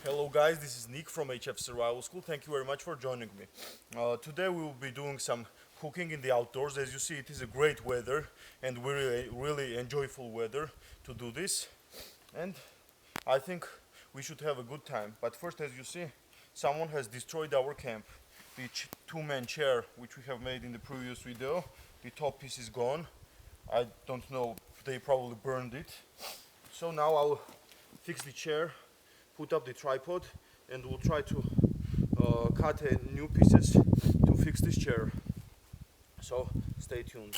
Hello guys, this is Nick from HF Survival School. Thank you very much for joining me. Today we will be doing some cooking in the outdoors. As you see, it is a great weather and really enjoyable weather to do this. And I think we should have a good time. But first, as you see, someone has destroyed our camp. The two-man chair which we have made in the previous video, the top piece is gone. I don't know, they probably burned it. So now I'll fix the chair, put up the tripod, and we'll try to cut new pieces to fix this chair. So stay tuned.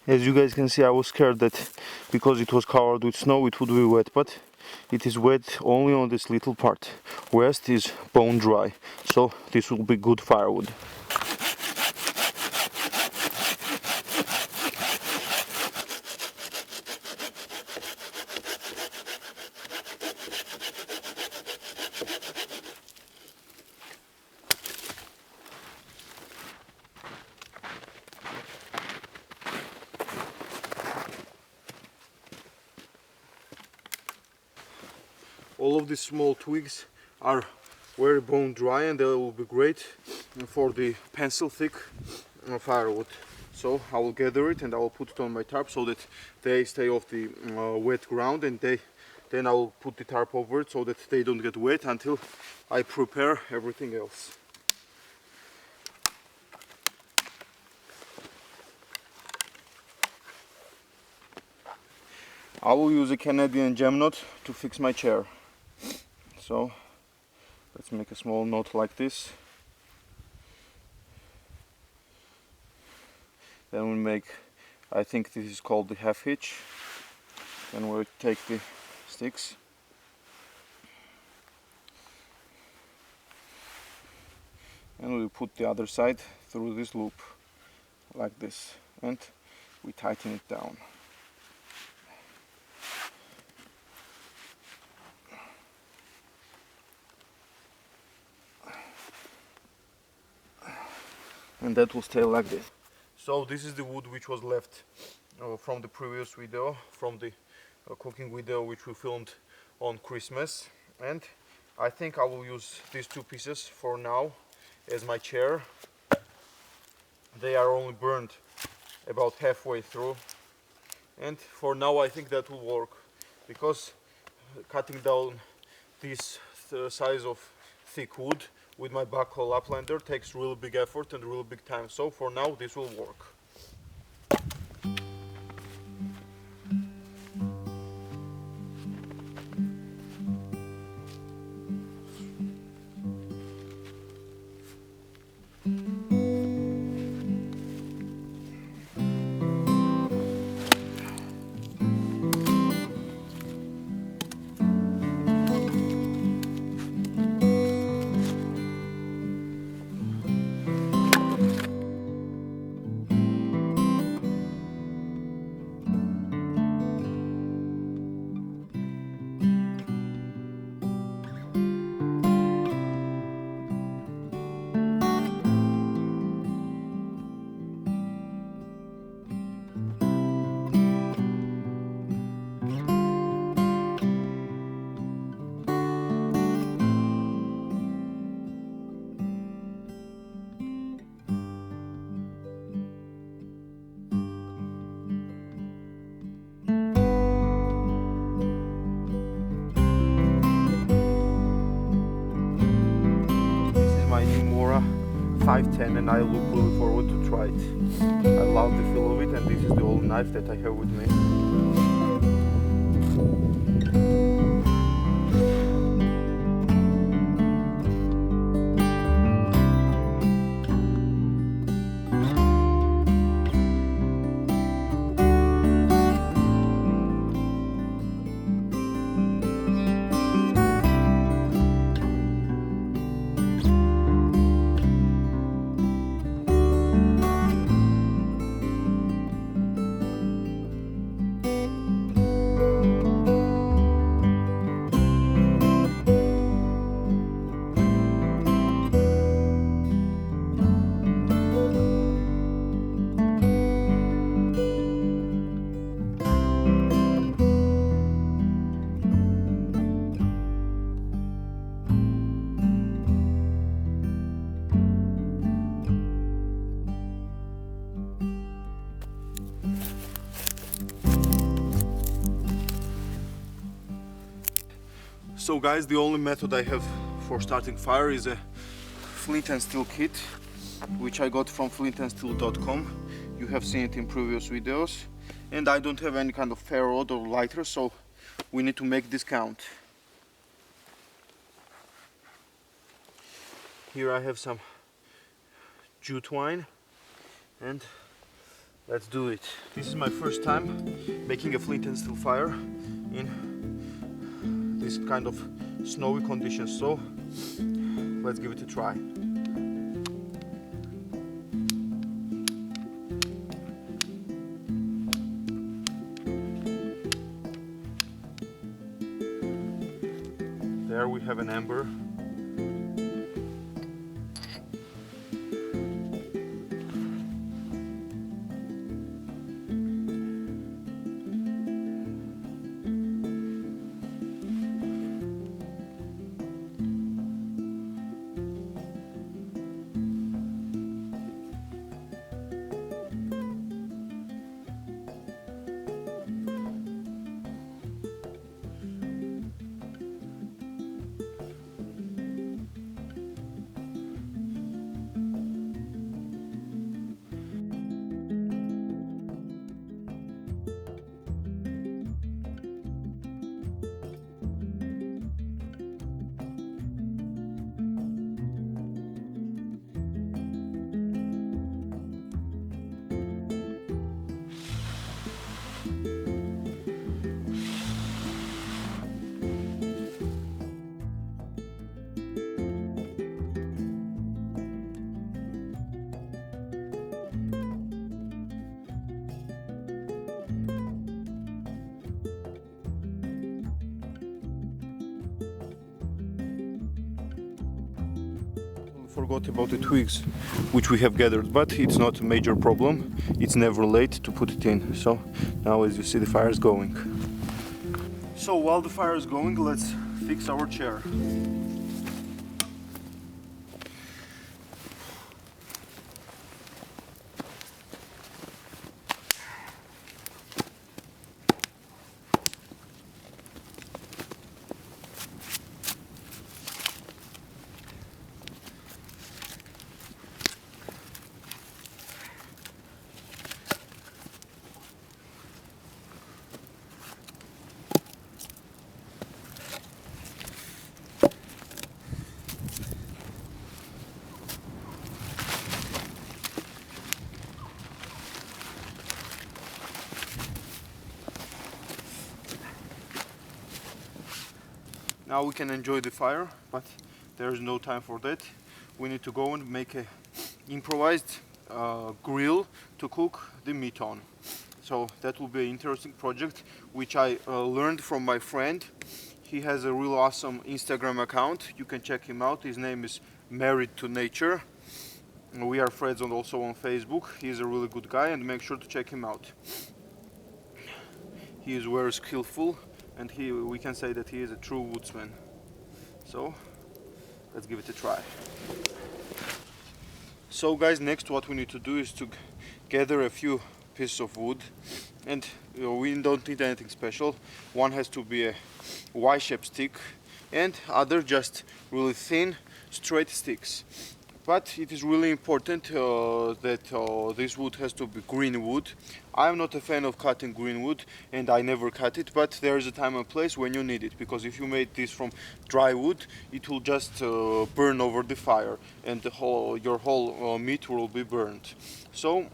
As you guys can see, I was scared that because it was covered with snow it would be wet, but it is wet only on this little part. Rest is bone dry, so this will be good firewood. All of these small twigs are very bone dry and they will be great for the pencil thick firewood. So I will gather it and I will put it on my tarp so that they stay off the wet ground, and then I will put the tarp over it so that they don't get wet until I prepare everything else. I will use a Canadian gem knot to fix my chair. So let's make a small knot like this. Then we make, I think this is called the half hitch. Then we'll take the sticks. And we'll put the other side through this loop like this, and we tighten it down. And that will stay like this. So this is the wood which was left from the previous video, from the cooking video which we filmed on Christmas, and I think I will use these two pieces for now as my chair. They are only burned about halfway through, and for now I think that will work, because cutting down this size of thick wood with my backhoe uplander takes really big effort and really big time. So for now this will work. My new Mora 510, and I look really forward to try it. I love the feel of it, and this is the old knife that I have with me. So guys, the only method I have for starting fire is a flint and steel kit, which I got from flintandsteel.com. You have seen it in previous videos. And I don't have any kind of firewood or lighter, so we need to make this count. Here I have some jute twine, and let's do it. This is my first time making a flint and steel fire in this kind of snowy conditions, so let's give it a try. There we have an ember. Forgot about the twigs which we have gathered, but it's not a major problem. It's never late to put it in. So now, as you see, the fire is going. So while the fire is going, let's fix our chair. Now we can enjoy the fire, but there is no time for that. We need to go and make a improvised grill to cook the meat on. So that will be an interesting project, which I learned from my friend. He has a real awesome Instagram account. You can check him out. His name is Married to Nature. We are friends also on Facebook. He's a really good guy, and make sure to check him out. He is very skillful, and we can say that he is a true woodsman. So let's give it a try. So guys, next what we need to do is to gather a few pieces of wood, and we don't need anything special. One has to be a Y-shaped stick, and other just really thin straight sticks. But it is really important that this wood has to be green wood. I'm not a fan of cutting green wood, and I never cut it, but there is a time and place when you need it, because if you made this from dry wood, it will just burn over the fire, and your whole meat will be burnt. So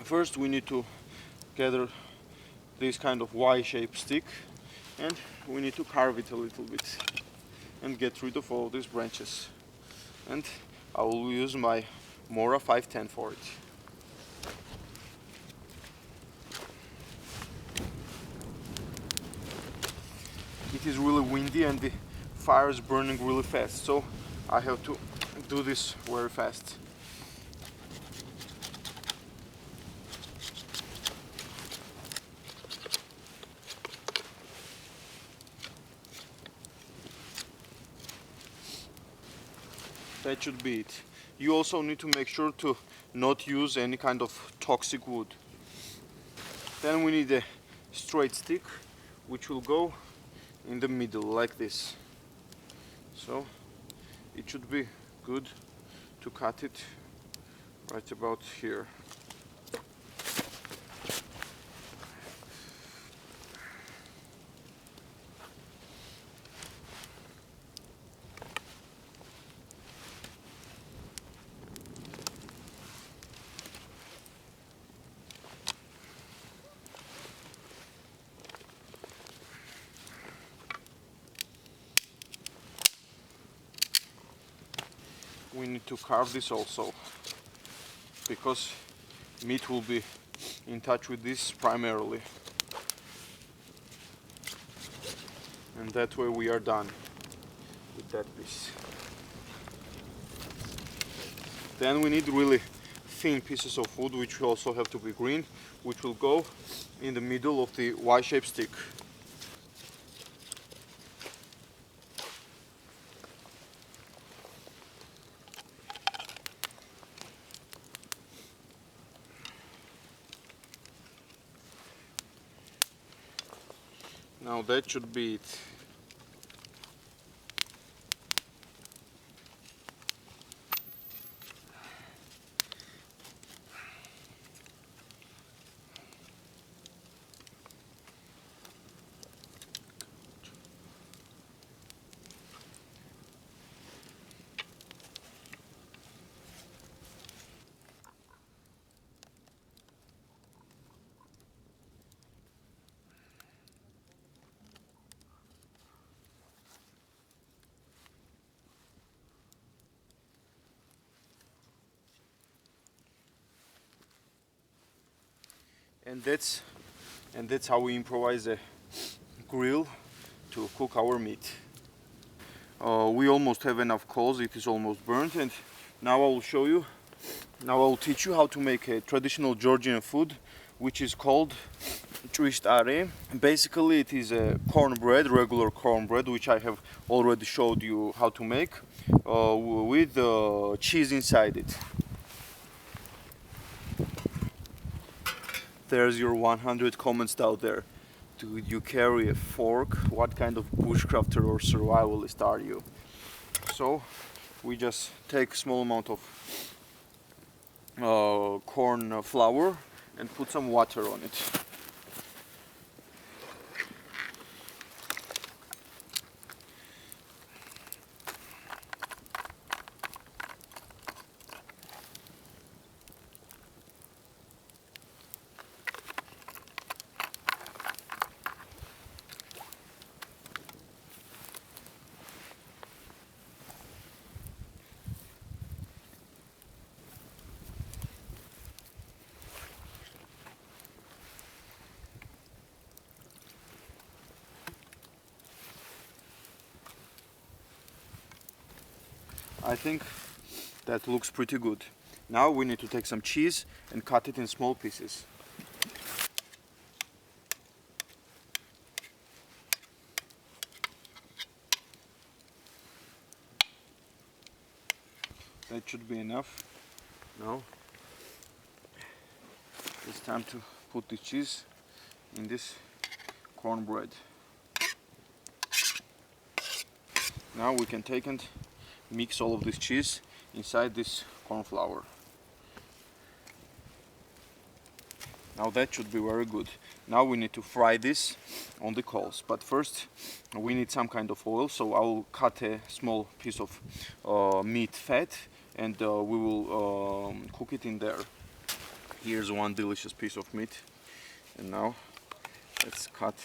first we need to gather this kind of Y-shaped stick, and we need to carve it a little bit and get rid of all these branches. And I will use my Mora 510 for it. It is really windy and the fire is burning really fast, so I have to do this very fast. That should be it. You also need to make sure to not use any kind of toxic wood. Then we need a straight stick, which will go in the middle like this. So it should be good to cut it right about here. We need to carve this also, because meat will be in touch with this primarily, and that way we are done with that piece. Then we need really thin pieces of wood, which also have to be green, which will go in the middle of the Y-shaped stick. Now that should be it. And that's how we improvise a grill to cook our meat. We almost have enough coals, it is almost burnt, and now I will show you, now I will teach you how to make a traditional Georgian food, which is called are. Basically it is a cornbread, regular cornbread, which I have already showed you how to make, with cheese inside it. There's your 100 comments out there. Do you carry a fork? What kind of bushcrafter or survivalist are you? So we just take small amount of corn flour and put some water on it. I think that looks pretty good. Now we need to take some cheese and cut it in small pieces. That should be enough. Now it's time to put the cheese in this cornbread. Now we can take and mix all of this cheese inside this corn flour. Now that should be very good. Now we need to fry this on the coals, but first we need some kind of oil, so I will cut a small piece of meat fat and we will cook it in there. Here's one delicious piece of meat, and now let's cut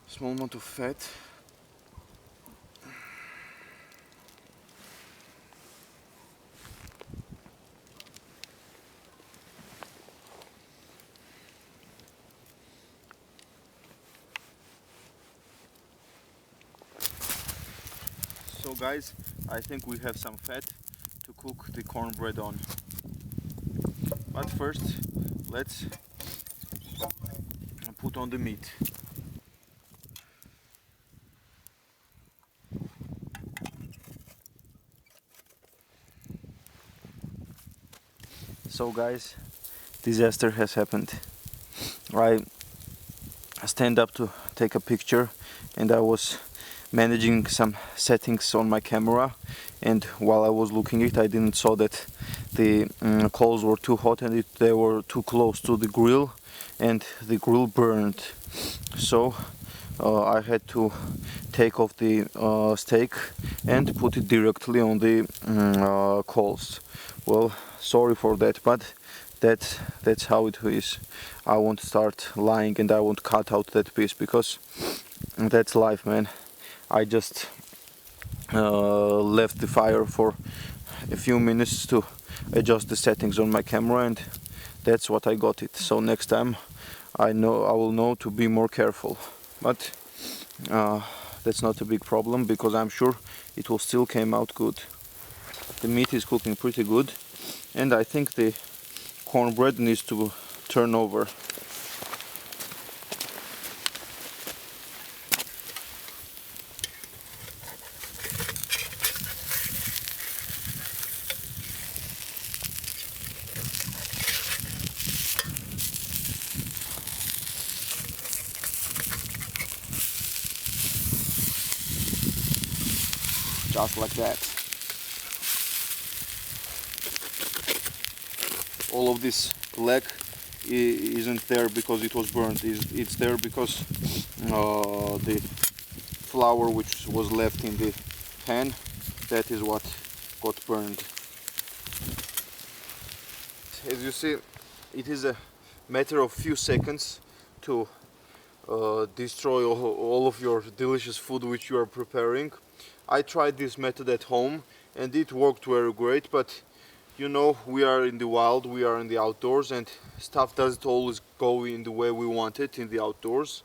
a small amount of fat. So guys, I think we have some fat to cook the cornbread on. But first, let's put on the meat. So guys, disaster has happened. I stand up to take a picture, and I was managing some settings on my camera, and while I was looking at it, I didn't saw that the coals were too hot and they were too close to the grill, and the grill burned. So I had to take off the steak and put it directly on the coals. Well, sorry for that, but that's how it is. I won't start lying and I won't cut out that piece, because that's life, man. I just left the fire for a few minutes to adjust the settings on my camera, and that's what I got it. So next time I will know to be more careful. But that's not a big problem, because I'm sure it will still came out good. The meat is cooking pretty good, and I think the cornbread needs to turn over. Just like that. All of this leg isn't there because it was burned. It's there because the flour which was left in the pan, that is what got burned. As you see, it is a matter of few seconds to destroy all of your delicious food which you are preparing. I tried this method at home and it worked very great, but you know, we are in the wild, we are in the outdoors, and stuff doesn't always go in the way we want it in the outdoors.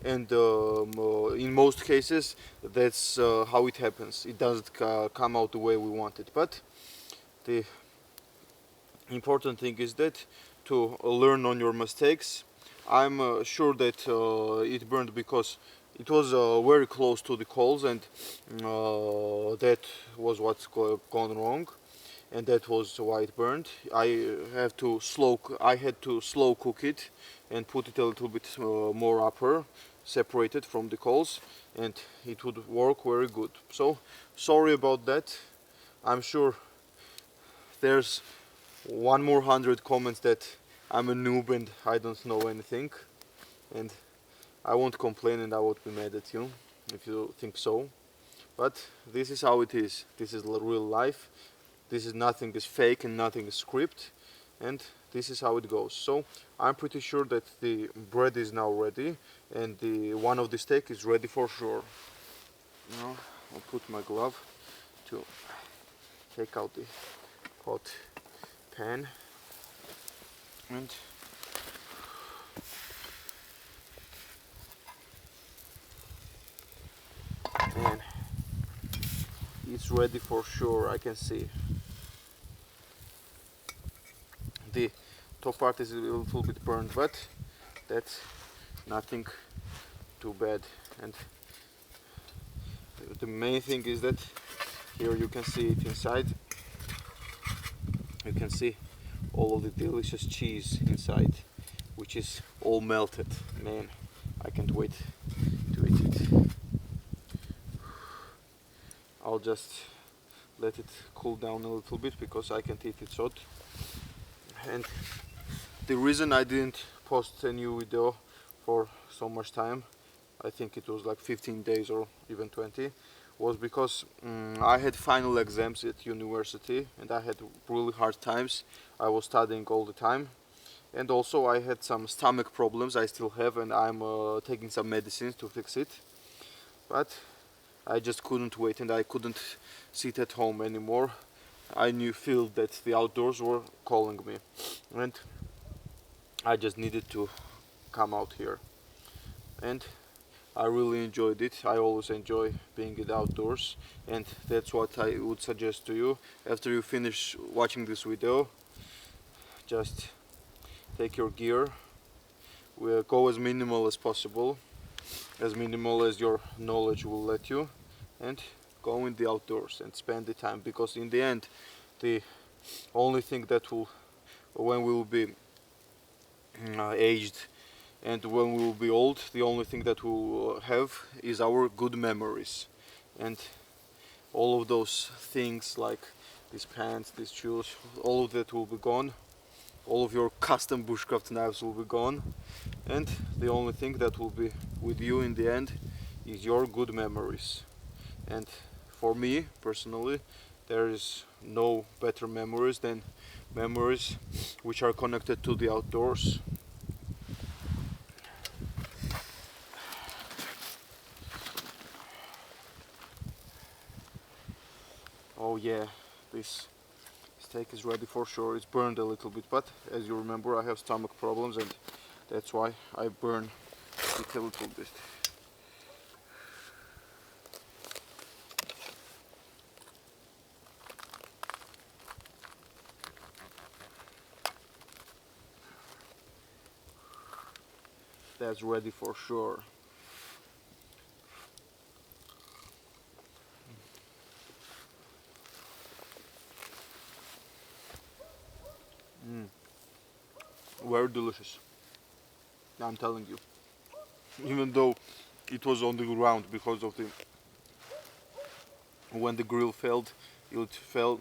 And in most cases, that's how it happens. It doesn't come out the way we want it. But the important thing is that to learn on your mistakes. I'm sure that it burned because it was very close to the coals, and that was what's gone wrong, and that was why it burned. I had to slow cook it and put it a little bit more upper, separated from the coals, and it would work very good. So sorry about that. I'm sure there's one more 100 comments that I'm a noob and I don't know anything, and I won't complain and I won't be mad at you if you think so. But this is how it is. This is real life. This is nothing is fake and nothing is script, and this is how it goes. So I'm pretty sure that the bread is now ready, and the one of the steak is ready for sure. Now I'll put my glove to take out the hot pan, and it's ready for sure. I can see the top part is a little bit burned, but that's nothing too bad. And the main thing is that here you can see it inside. You can see all of the delicious cheese inside, which is all melted. Man, I can't wait to eat it. I'll just let it cool down a little bit because I can't eat it hot. And the reason I didn't post a new video for so much time, I think it was like 15 days or even 20, was because I had final exams at university and I had really hard times. I was studying all the time, and also I had some stomach problems. I still have, and I'm taking some medicines to fix it. But I just couldn't wait, and I couldn't sit at home anymore. I feel that the outdoors were calling me, and I just needed to come out here. And I really enjoyed it. I always enjoy being in the outdoors, and that's what I would suggest to you. After you finish watching this video, just take your gear, we'll go as minimal as possible, as minimal as your knowledge will let you, and go in the outdoors and spend the time, because in the end the only thing that will, when we will be aged and when we will be old, the only thing that we will have is our good memories. And all of those things like these pants, these shoes, all of that will be gone. All of your custom bushcraft knives will be gone. And the only thing that will be with you in the end is your good memories. And for me personally, there is no better memories than memories which are connected to the outdoors. Oh yeah, this steak is ready for sure. It's burned a little bit, but as you remember, I have stomach problems, and that's why I burn it a little bit. That's ready for sure. Very delicious. I'm telling you. Even though it was on the ground because of the when the grill failed, it fell.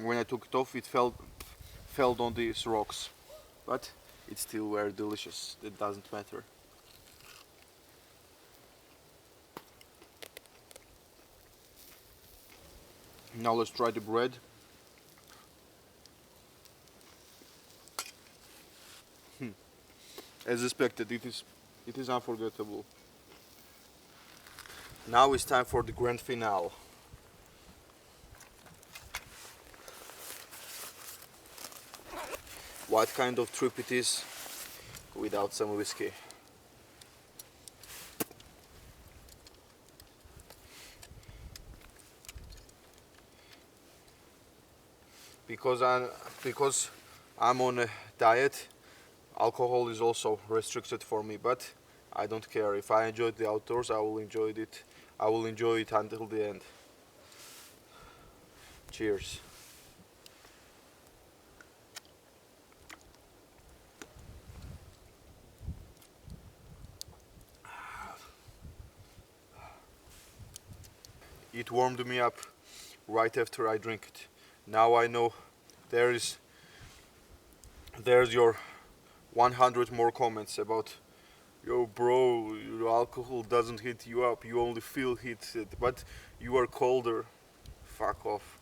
When I took it off, it fell on these rocks. But it's still very delicious. It doesn't matter. Now let's try the bread. As expected, it is unforgettable. Now it's time for the grand finale. What kind of trip it is without some whiskey? Because I'm on a diet, alcohol is also restricted for me, but I don't care. If I enjoyed the outdoors, I will enjoy it. I will enjoy it until the end. Cheers. It warmed me up right after I drink it. Now I know there's your 100 more comments about, yo bro, your alcohol doesn't hit you up, you only feel hit, but you are colder. Fuck off.